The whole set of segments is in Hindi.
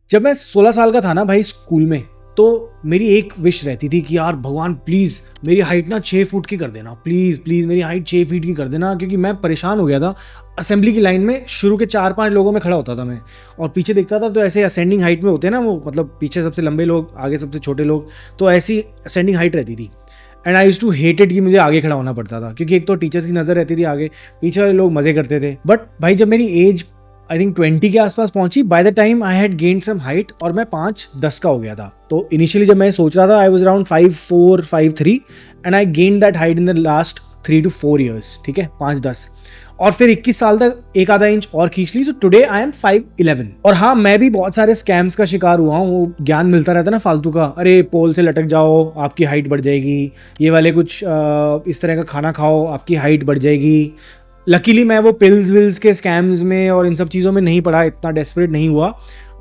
जब मैं 16 साल का था ना भाई स्कूल में, तो मेरी एक विश रहती थी कि यार भगवान प्लीज़ मेरी हाइट ना 6 फुट की कर देना, प्लीज़ प्लीज़ मेरी हाइट 6 फीट की कर देना, क्योंकि मैं परेशान हो गया था। असेंबली की लाइन में शुरू के 4-5 लोगों में खड़ा होता था मैं, और पीछे देखता था तो ऐसे असेंडिंग हाइट में होते हैं ना वो, मतलब पीछे सबसे लंबे लोग, आगे सबसे छोटे लोग, तो ऐसी असेंडिंग हाइट रहती थी। And I used to hate it कि मुझे आगे खड़ा होना पड़ता था, क्योंकि एक तो टीचर्स की नज़र रहती थी आगे, पीछे वाले लोग मज़े करते थे। बट भाई जब मेरी एज आई थिंक 20 के आसपास पहुंची, by the time I had gained some height, और मैं 5'10" का हो गया था। तो इनिशियली जब मैं सोच रहा था, I was around 5'4", 5'3", and I gained that height in the last 3 to 4 years, ठीक है, 5'10", और फिर 21 साल तक एक आधा इंच और खींच ली। So today I am 5'11". और हाँ, मैं भी बहुत सारे स्कैम्स का शिकार हुआ हूँ। वो ज्ञान मिलता रहता है ना फालतू का, अरे पोल से लटक जाओ आपकी हाइट बढ़ जाएगी, ये वाले कुछ इस तरह का खाना खाओ आपकी हाइट बढ़ जाएगी। लकीली मैं वो पिल्स विल्स के स्कैम्स में और इन सब चीज़ों में नहीं पड़ा, इतना डेस्परेट नहीं हुआ।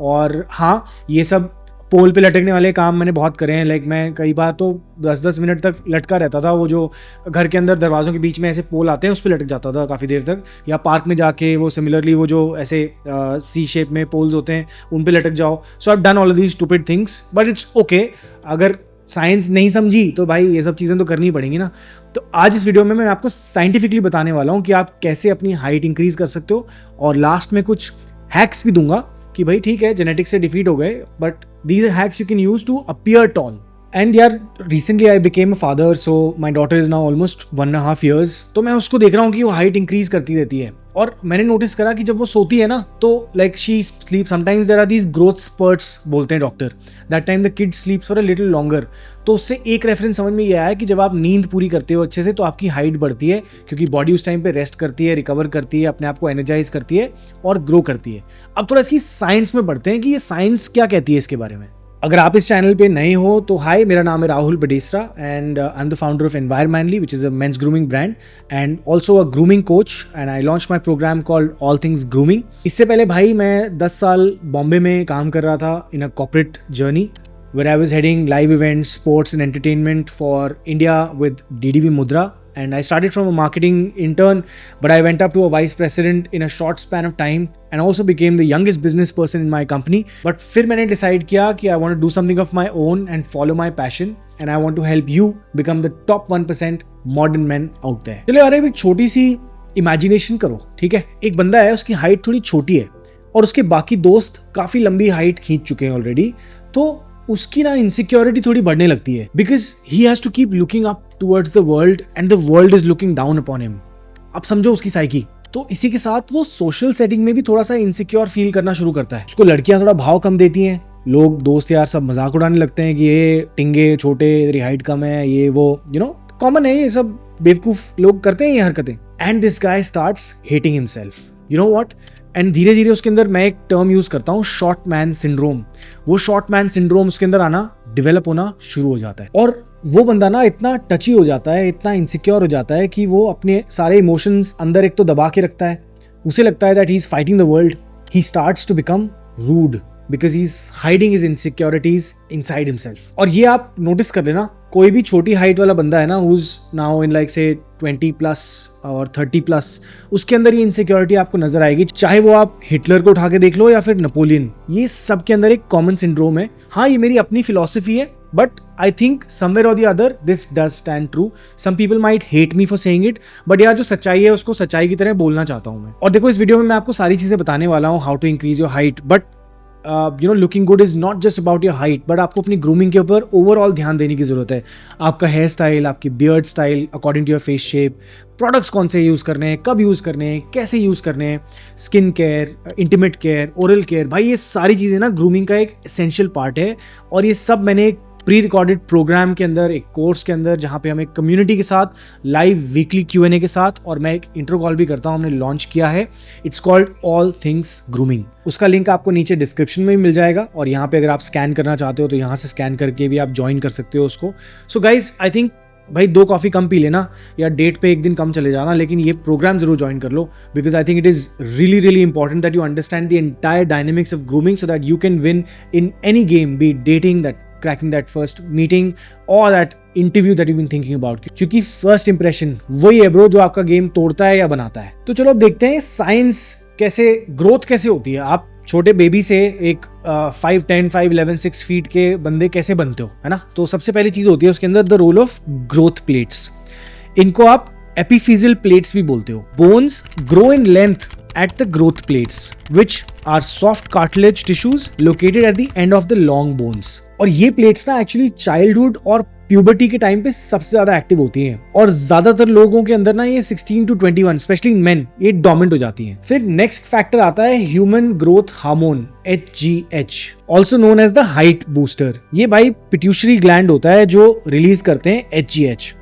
और हाँ, ये सब पोल पे लटकने वाले काम मैंने बहुत करे हैं। लाइक मैं कई बार तो 10-10 मिनट तक लटका रहता था। वो जो घर के अंदर दरवाज़ों के बीच में ऐसे पोल आते हैं उस पर लटक जाता था काफ़ी देर तक, या पार्क में जाके वो सिमिलरली वो जो ऐसे सी शेप में पोल्स होते हैं उन पे लटक जाओ। So I have done all of these stupid things, but it's okay. अगर साइंस नहीं समझी तो भाई ये सब चीज़ें तो करनी पड़ेंगी ना। तो आज इस वीडियो में मैं आपको साइंटिफिकली बताने वाला हूँ कि आप कैसे अपनी हाइट इंक्रीज कर सकते हो, और लास्ट में कुछ हैक्स भी दूंगा कि भाई ठीक है जेनेटिक्स से डिफीट हो गए, but these hacks you can use to appear tall. And यार recently I became a father, so my daughter is now almost 1.5 years। तो मैं उसको देख रहा हूँ कि वो हाइट इंक्रीज करती रहती है, और मैंने नोटिस करा कि जब वो सोती है ना तो like she sleep sometimes there are these growth spurts बोलते हैं doctor, that time the kid sleeps for a little longer. तो उससे एक रेफरेंस समझ में ये आया कि जब आप नींद पूरी करते हो अच्छे से तो आपकी हाइट बढ़ती है, क्योंकि बॉडी उस टाइम पे रेस्ट करती है, रिकवर करती है, अपने आप को एनर्जाइज करती है और ग्रो करती है। अब थोड़ा इसकी साइंस में बढ़ते हैं कि ये साइंस क्या कहती है इसके बारे में। अगर आप इस चैनल पे नए हो तो हाय, मेरा नाम है Rahul Badesara, and I am the founder of एनवायरमैनली, which is a men's grooming brand and also a grooming coach, and I launch my program called all things grooming. इससे पहले भाई मैं 10 साल बॉम्बे में काम कर रहा था in a corporate journey, where I was heading live events, sports and entertainment for India with DDB Mudra. And I started from a marketing intern, but I went up to a vice president in a short span of time and also became the youngest business person in my company. But फिर मैंने decide किया कि I want to do something of my own and follow my passion, and I want to help you become the top 1% modern men out there. चलो यार एक छोटी सी imagination करो, ठीक है। एक बंदा है, उसकी हाइट थोड़ी छोटी है और उसके बाकी दोस्त काफ़ी लंबी हाइट खींच चुके हैं ऑलरेडी, तो उसकी ना इनसिक्योरिटी थोड़ी बढ़ने लगती है, because he has to keep looking up towards the world and the world is looking down upon him. अब समझो उसकी साइकी। तो इसी के साथ वो सोशल सेटिंग में भी थोड़ा सा इनसिक्योर फील करना शुरू करता है। उसको लड़कियां थोड़ा भाव कम देती हैं, लोग दोस्त यार सब मजाक उड़ाने लगते हैं कि ये टिंगे छोटे, तेरी हाइट कम है, ये वो, यू नो कॉमन है, ये सब बेवकूफ लोग करते हैं ये हरकतें। And this guy starts hating himself, you know what. And धीरे धीरे उसके अंदर मैं एक टर्म यूज करता हूँ, शॉर्ट मैन सिंड्रोम। वो शॉर्ट मैन सिंड्रोम उसके अंदर आना, डेवलप होना शुरू हो जाता है, और वो बंदा ना इतना टची हो जाता है, इतना इनसिक्योर हो जाता है कि वो अपने सारे इमोशंस अंदर एक तो दबा के रखता है। उसे लगता है that he is fighting the world. He starts to become rude because he is hiding his insecurities inside himself. और ये आप नोटिस कर लेना, कोई भी छोटी हाइट वाला बंदा है ना, who is now in like से 20+ और 30+, उसके अंदर ये इनसिक्योरिटी आपको नजर आएगी। चाहे वो आप हिटलर को उठा के देख लो या फिर नेपोलियन, ये सब के अंदर एक कॉमन सिंड्रोम है। हाँ, ये मेरी अपनी फिलॉसफी है, but I think somewhere or the other this does stand true. Some people might hate me for saying it, but यार जो सच्चाई है उसको सच्चाई की तरह बोलना चाहता हूँ मैं। और देखो, इस वीडियो में मैं आपको सारी चीजें बताने वाला हूँ, how to increase your height, but you know looking good is not just about your height, but आपको अपनी ग्रूमिंग के ऊपर ओवरऑल ध्यान देने की जरूरत है। आपका हेयर स्टाइल, आपकी beard style according to your face shape, products कौन से यूज़ करने हैं, कब यूज़ करने हैं, कैसे यूज़ करने हैं, skin care, intimate care, oral care, भाई ये सारी चीज़ें ना ग्रूमिंग का एक एसेंशियल पार्ट है। और ये सब मैंने एक प्री रिकॉर्डेड प्रोग्राम के अंदर, एक कोर्स के अंदर, जहाँ पे हम एक कम्युनिटी के साथ लाइव वीकली Q&A के साथ, और मैं एक इंट्रो कॉल भी करता हूँ, हमने लॉन्च किया है। It's called all things grooming. उसका लिंक आपको नीचे डिस्क्रिप्शन में भी मिल जाएगा, और यहाँ पे अगर आप स्कैन करना चाहते हो तो यहाँ से स्कैन करके भी आप ज्वाइन कर सकते हो उसको। सो गाइज, आई थिंक भाई 2 कॉफ़ी कम पी लेना या डेट पे एक दिन कम चले जाना, लेकिन ये प्रोग्राम जरूर ज्वाइन कर लो, because I think it is really really important that you understand the entire dynamics of grooming, so that you can win in any game, be dating, that cracking that first meeting or that interview that you've been thinking about, क्योंकि first impression वही है ब्रो जो आपका गेम तोड़ता है या बनाता है। तो चलो अब देखते हैं साइंस कैसे, ग्रोथ कैसे होती है। आप छोटे बेबी से एक 5'10", 5'11", 6 फीट के बंदे कैसे बनते हो, है ना। तो सबसे पहली चीज होती है उसके अंदर the role of growth plates. इनको आप एपिफिजियल प्लेट्स भी बोलते हो। Bones grow in length at the growth plates, which are soft cartilage tissues located at the end of the long bones. और ये प्लेट्स ना एक्चुअली चाइल्डहुड और प्यूबर्टी के टाइम पे सबसे ज्यादा एक्टिव होती हैं और ज्यादातर लोगों के अंदर ना ये 16 to 21 स्पेशली मेन ये डोमिनेंट हो जाती हैं। फिर नेक्स्ट फैक्टर आता है human growth hormone HGH, also known as the height booster. ये भाई पिट्यूटरी ग्लैंड होता है जो रिलीज करते हैं HGH,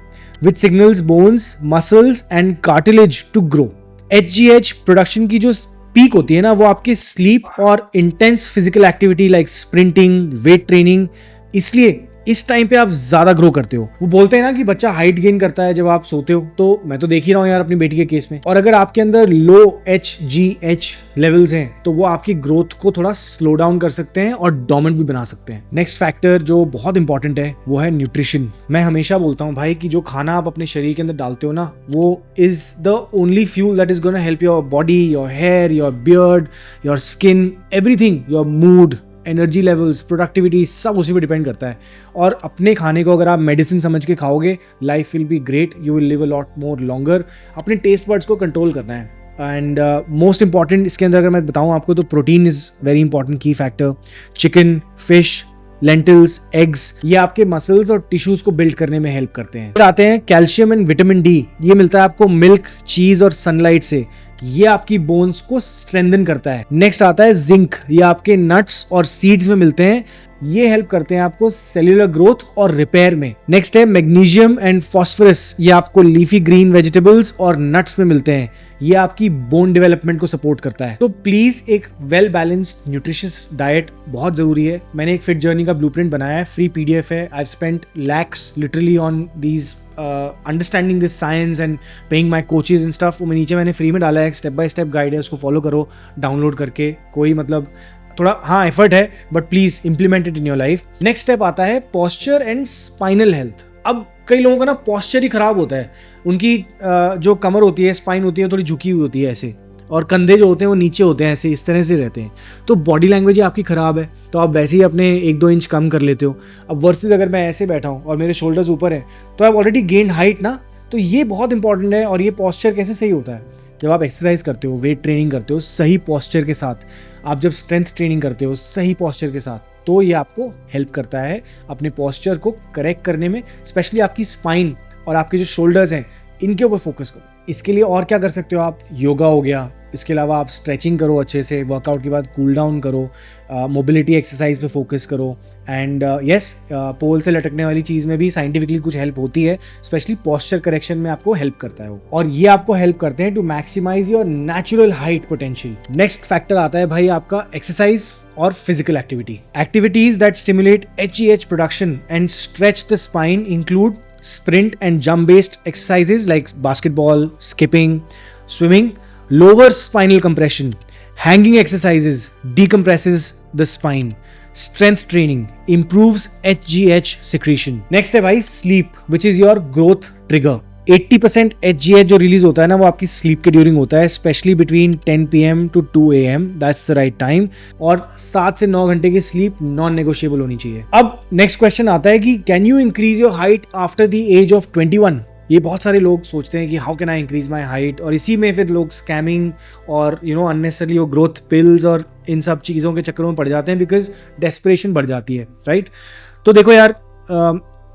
which signals bones, muscles and cartilage to grow. HGH production की जो पीक होती है ना वो आपके स्लीप और intense physical activity like sprinting, weight training, इसलिए इस टाइम पे आप ज्यादा ग्रो करते हो। वो बोलते हैं ना कि बच्चा हाइट गेन करता है जब आप सोते हो, तो मैं तो देख ही रहा हूँ यार अपनी बेटी के केस में। और अगर आपके अंदर लो HGH लेवल्स हैं तो वो आपकी ग्रोथ को थोड़ा स्लो डाउन कर सकते हैं और डोमिनेंट भी बना सकते हैं। नेक्स्ट फैक्टर जो बहुत इंपॉर्टेंट है वो है न्यूट्रिशन। मैं हमेशा बोलता हूँ भाई कि जो खाना आप अपने शरीर के अंदर डालते हो ना वो is the only fuel that is gonna help your body, your hair, your beard, your skin, everything, your mood, energy levels, productivity, सब उसी पे डिपेंड करता है। और अपने खाने को अगर आप मेडिसिन समझ के खाओगे, life will be great, you will live a lot more longer. अपने टेस्ट बर्ड्स को कंट्रोल करना है। एंड मोस्ट इंपॉर्टेंट इसके अंदर अगर मैं बताऊं आपको तो प्रोटीन इज वेरी इंपॉर्टेंट की factor. Chicken, fish, lentils, eggs, ये आपके मसल्स और टिश्यूज को बिल्ड करने में हेल्प करते हैं। फिर आते हैं कैल्शियम एंड विटामिन डी। ये मिलता है आपको मिल्क, चीज और सनलाइट से। ये आपकी बोन्स को स्ट्रेंथन करता है। नेक्स्ट आता है जिंक। ये आपके नट्स और सीड्स में मिलते हैं। ये हेल्प करते हैं आपको सेल्यूलर ग्रोथ और रिपेयर में। नेक्स्ट है मैग्नीशियम एंड फास्फोरस। ये आपको लीफी ग्रीन वेजिटेबल्स और नट्स में मिलते हैं। ये आपकी बोन डेवलपमेंट को सपोर्ट करता है। तो प्लीज एक वेल बैलेंस्ड न्यूट्रिशियस डाइट बहुत जरूरी है। मैंने एक फिट जर्नी का ब्लूप्रिंट बनाया है, फ्री PDF है। I spent lakhs literally on these understanding this science and paying my coaches and stuff. वो नीचे मैंने फ्री में डाला है, स्टेप बाय स्टेप गाइड है, उसको फॉलो करो डाउनलोड करके। कोई मतलब थोड़ा हाँ एफर्ट है but please implement it in your life. Next step आता है पोस्चर एंड स्पाइनल हेल्थ। अब कई लोगों का ना पोस्चर ही खराब होता है। उनकी जो कमर होती है, स्पाइन होती है, थोड़ी झुकी हुई होती है ऐसे, और कंधे जो होते हैं वो नीचे होते हैं ऐसे, इस तरह से रहते हैं। तो बॉडी लैंग्वेज आपकी खराब है, तो आप वैसे ही अपने 1-2 इंच कम कर लेते हो। अब वर्सेस अगर मैं ऐसे बैठा हूँ और मेरे शोल्डर्स ऊपर है तो आई ऑलरेडी गेन्ड हाइट ना। तो ये बहुत इंपॉर्टेंट है। और ये पोस्चर कैसे सही होता है? जब आप एक्सरसाइज करते हो, वेट ट्रेनिंग करते हो सही पोस्चर के साथ, आप जब स्ट्रेंथ ट्रेनिंग करते हो सही पोस्चर के साथ, तो ये आपको हेल्प करता है अपने पोस्चर को करेक्ट करने में। स्पेशली आपकी स्पाइन और आपके जो शोल्डर्स हैं इनके ऊपर फोकस करो। इसके लिए और क्या कर सकते हो आप? योगा हो गया, इसके अलावा आप स्ट्रेचिंग करो अच्छे से, वर्कआउट के बाद कूल डाउन करो, मोबिलिटी एक्सरसाइज पे फोकस करो। एंड यस, पोल से लटकने वाली चीज़ में भी साइंटिफिकली कुछ हेल्प होती है, स्पेशली पोस्चर करेक्शन में आपको हेल्प करता है वो। और ये आपको हेल्प करते हैं to maximise your natural height potential. Next factor आता है भाई आपका एक्सरसाइज और physical activity. Activities that stimulate HGH production and stretch the spine include sprint and jump based exercises like basketball, skipping, swimming, lowers spinal compression. Hanging exercises decompresses the spine. Strength training improves HGH secretion. Next है भाई sleep, which is your growth trigger. 80% HGH जो रिलीज होता है ना वो आपकी स्लीप के ड्यूरिंग होता है, specially between 10 PM to 2 AM, that's the right time. और 7 से 9 घंटे की स्लीप नॉन नेगोशिएबल होनी चाहिए। अब नेक्स्ट क्वेश्चन आता है कि can you increase your height after the age of 21? ये बहुत सारे लोग सोचते हैं कि how can I increase my height, और इसी में फिर लोग स्कैमिंग और अननेसेसरली वो ग्रोथ पिल्स और इन सब चीज़ों के चक्करों में पड़ जाते हैं, बिकॉज डेस्परेशन बढ़ जाती है, राइट? तो देखो यार,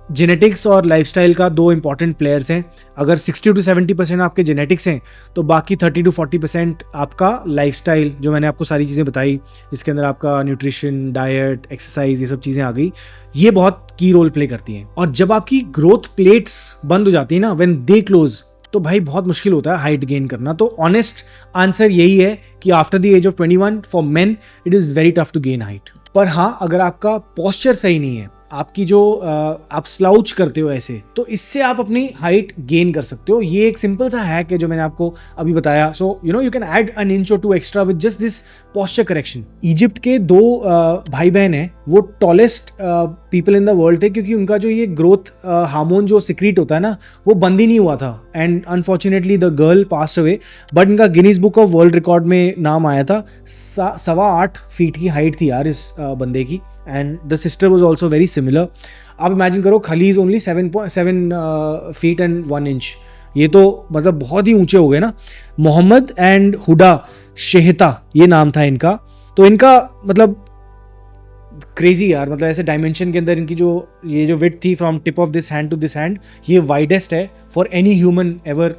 जेनेटिक्स और लाइफस्टाइल का 2 इंपॉर्टेंट प्लेयर्स हैं। अगर 60 to 70% आपके जेनेटिक्स हैं तो बाकी 30 to 40% आपका लाइफस्टाइल, जो मैंने आपको सारी चीज़ें बताई जिसके अंदर आपका न्यूट्रिशन, डाइट, एक्सरसाइज, ये सब चीज़ें आ गई, ये बहुत की रोल प्ले करती हैं। और जब आपकी ग्रोथ प्लेट्स बंद हो जाती है ना, व्हेन दे क्लोज, तो भाई बहुत मुश्किल होता है हाइट गेन करना। तो ऑनेस्ट आंसर यही है कि after the age of 21 for men it is very tough to gain height. पर हाँ, अगर आपका पोस्चर सही नहीं है, आपकी जो आप स्लाउच करते हो ऐसे, तो इससे आप अपनी हाइट गेन कर सकते हो। ये एक सिंपल सा हैक है जो मैंने आपको अभी बताया। So you can add 1 inch or 2 extra with just this posture correction. Egypt के 2 भाई बहन हैं, वो tallest people in the world थे, क्योंकि उनका जो ये ग्रोथ हार्मोन जो सिक्रीट होता है ना, वो बंद ही नहीं हुआ था। And unfortunately the girl passed away, but इनका Guinness book of world record में नाम आया था। 8.25 फीट की हाइट थी यार इस बंदे की, and the sister was also very similar. आप इमेजिन करो, खली is only 7 feet and 1 inch. ये तो मतलब बहुत ही ऊंचे हो गए ना। मोहम्मद एंड हुडा शेहता ये नाम था इनका। तो इनका मतलब क्रेजी यार, मतलब ऐसे डायमेंशन के अंदर इनकी जो ये जो विड्थ थी from tip of this hand to this hand, ये वाइडेस्ट है for any human ever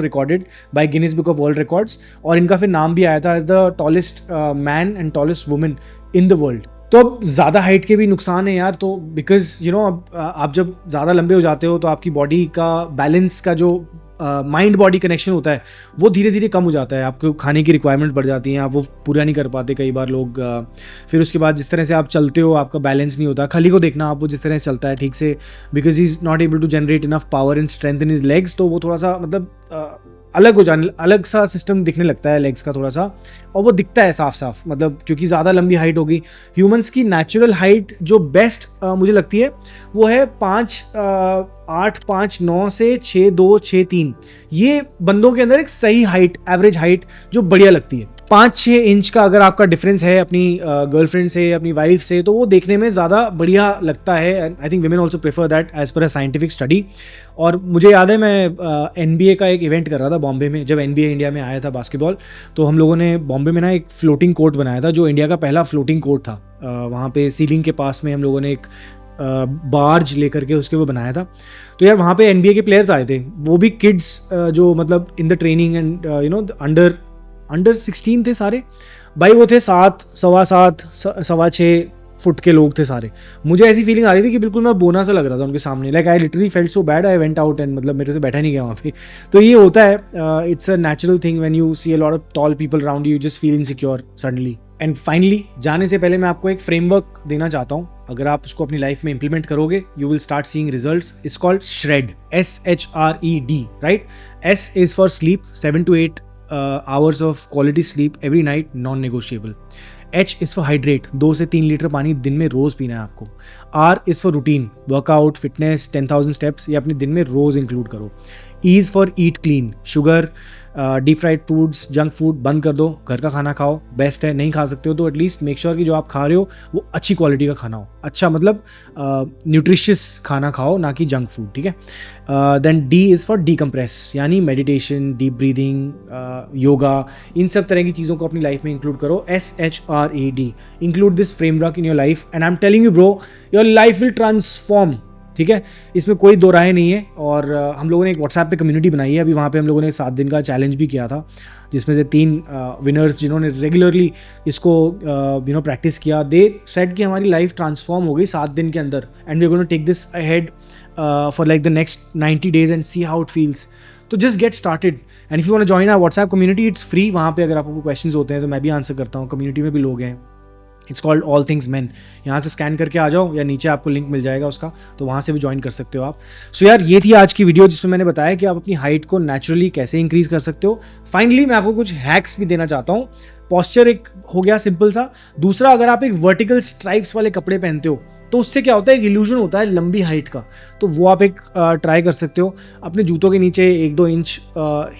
recorded by Guinness book of world records. और इनका फिर नाम भी आया था as the tallest man and tallest women in the world. तो अब ज़्यादा हाइट के भी नुकसान है यार, तो बिकॉज अब आप जब ज़्यादा लंबे हो जाते हो तो आपकी बॉडी का बैलेंस का जो माइंड बॉडी कनेक्शन होता है वो धीरे धीरे कम हो जाता है। आपको खाने की रिक्वायरमेंट बढ़ जाती हैं, आप वो पूरा नहीं कर पाते कई बार लोग। फिर उसके बाद जिस तरह से आप चलते हो आपका बैलेंस नहीं होता। खली को देखना आप, वो जिस तरह से चलता है ठीक से, because he is not able to generate enough power and strength in his legs, तो वो थोड़ा सा मतलब अलग हो जाने, अलग सा सिस्टम दिखने लगता है लेग्स का थोड़ा सा, और वो दिखता है साफ साफ, मतलब क्योंकि ज़्यादा लंबी हाइट होगी। ह्यूमंस की नेचुरल हाइट जो बेस्ट मुझे लगती है वो है 8.5-9 से 6.2-6.3। ये बंदों के अंदर एक सही हाइट, एवरेज हाइट जो बढ़िया लगती है। 5-6 इंच का अगर आपका डिफरेंस है अपनी गर्लफ्रेंड से, अपनी वाइफ से, तो वो देखने में ज़्यादा बढ़िया लगता है। And I think women also prefer that as per a scientific study. और मुझे याद है मैं NBA का एक इवेंट कर रहा था बॉम्बे में, जब NBA इंडिया में आया था बास्केटबॉल, तो हम लोगों ने बॉम्बे में ना एक फ्लोटिंग कोर्ट बनाया था, जो इंडिया का पहला फ्लोटिंग कोर्ट था। वहाँ पे सीलिंग के पास में हम लोगों ने एक बार्ज लेकर के उसके वो बनाया था। तो यार वहाँ पे NBA के प्लेयर्स आए थे, वो भी किड्स जो मतलब in the training and under 16 थे सारे। भाई वो थे 7, 7.25, 6.25 फुट के लोग थे सारे। मुझे ऐसी फीलिंग आ रही थी कि बिल्कुल मैं बोना सा लग रहा था उनके सामने। Like I literally felt so bad, I went out and मतलब मेरे से बैठा नहीं गया वहाँ पे। तो ये होता है, it's a natural thing when you see a lot of tall people around you, just feel insecure suddenly. And finally जाने से पहले मैं आपको एक फ्रेमवर्क देना चाहता हूँ। अगर आप उसको अपनी लाइफ में इंप्लीमेंट करोगे, you will start seeing results. It's called shred, SHRED, right. S is for sleep, 7 to 8 hours of quality sleep every night, non-negotiable. H is for hydrate, 2 से 3 लीटर पानी दिन में रोज पीना है आपको। R is for routine, workout, fitness, 10,000 steps, ये अपने दिन में रोज इंक्लूड करो। E is for eat clean, sugar, deep fried foods, junk food बंद कर दो, घर का खाना खाओ, बेस्ट है। नहीं खा सकते हो तो एटलीस्ट मेक श्योर कि जो आप खा रहे हो वो अच्छी क्वालिटी का खाना हो, अच्छा मतलब न्यूट्रिशियस खाना खाओ, ना कि जंक फूड, ठीक है। देन D इज़ फॉर डीकम्प्रेस, यानी मेडिटेशन, डीप ब्रीदिंग, योगा, इन सब तरह की चीज़ों को अपनी लाइफ में इंक्लूड करो। SHRED, include this framework in your life and I am telling you bro, your life will transform, ठीक है। इसमें कोई दो राय नहीं है। और हम लोगों ने एक व्हाट्सएप पे कम्युनिटी बनाई है, अभी वहाँ पे हम लोगों ने 7 दिन का चैलेंज भी किया था, जिसमें से 3 विनर्स जिन्होंने रेगुलरली इसको प्रैक्टिस किया, दे सेड कि हमारी लाइफ ट्रांसफॉर्म हो गई 7 दिन के अंदर, and we are going to take this ahead for like the next 90 days and see how it feels. तो just get started and if you want to join our WhatsApp community, it's free. वहाँ पे अगर आपको क्वेश्चंस होते हैं तो मैं भी आंसर करता हूँ, कम्युनिटी में भी लोग हैं। It's called all things man. यहाँ से स्कैन करके आ जाओ या नीचे आपको लिंक मिल जाएगा उसका, तो वहाँ से भी ज्वाइन कर सकते हो आप। सो यार ये थी आज की वीडियो, जिसमें मैंने बताया कि आप अपनी हाइट को नेचुरली कैसे इंक्रीज कर सकते हो। फाइनली मैं आपको कुछ हैक्स भी देना चाहता हूँ। पॉस्चर एक हो गया सिंपल सा। दूसरा, अगर आप एक वर्टिकल स्ट्राइप्स वाले कपड़े पहनते हो तो उससे क्या होता है, एक इल्यूजन होता है लंबी हाइट का, तो वो आप एक ट्राई कर सकते हो। अपने जूतों के नीचे 1-2 इंच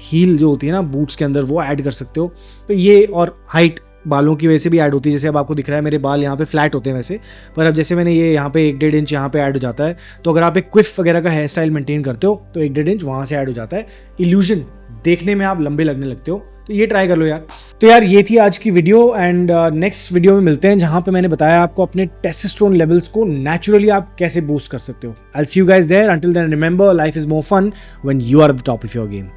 हील जो होती है ना बूट्स के अंदर, वो ऐड कर सकते हो। तो ये, और हाइट बालों की वजह से भी ऐड होती है। जैसे अब आपको दिख रहा है मेरे बाल यहाँ पे फ्लैट होते हैं वैसे, पर अब जैसे मैंने ये यहाँ पे 1-1.5 इंच यहाँ पे ऐड हो जाता है। तो अगर आप एक क्विफ वगैरह का हेयर स्टाइल मेंटेन करते हो तो 1-1.5 इंच वहाँ से ऐड हो जाता है। इल्यूजन, देखने में आप लंबे लगने लगते हो। तो ये ट्राई कर लो यार। तो यार ये थी आज की वीडियो, एंड नेक्स्ट वीडियो में मिलते हैं, जहाँ पे मैंने बताया आपको अपने टेस्टोस्टेरोन लेवल्स को नेचुरली आप कैसे बूस्ट कर सकते हो। I will see you guys there. Until then remember, life is more fun when you are at the top of your game.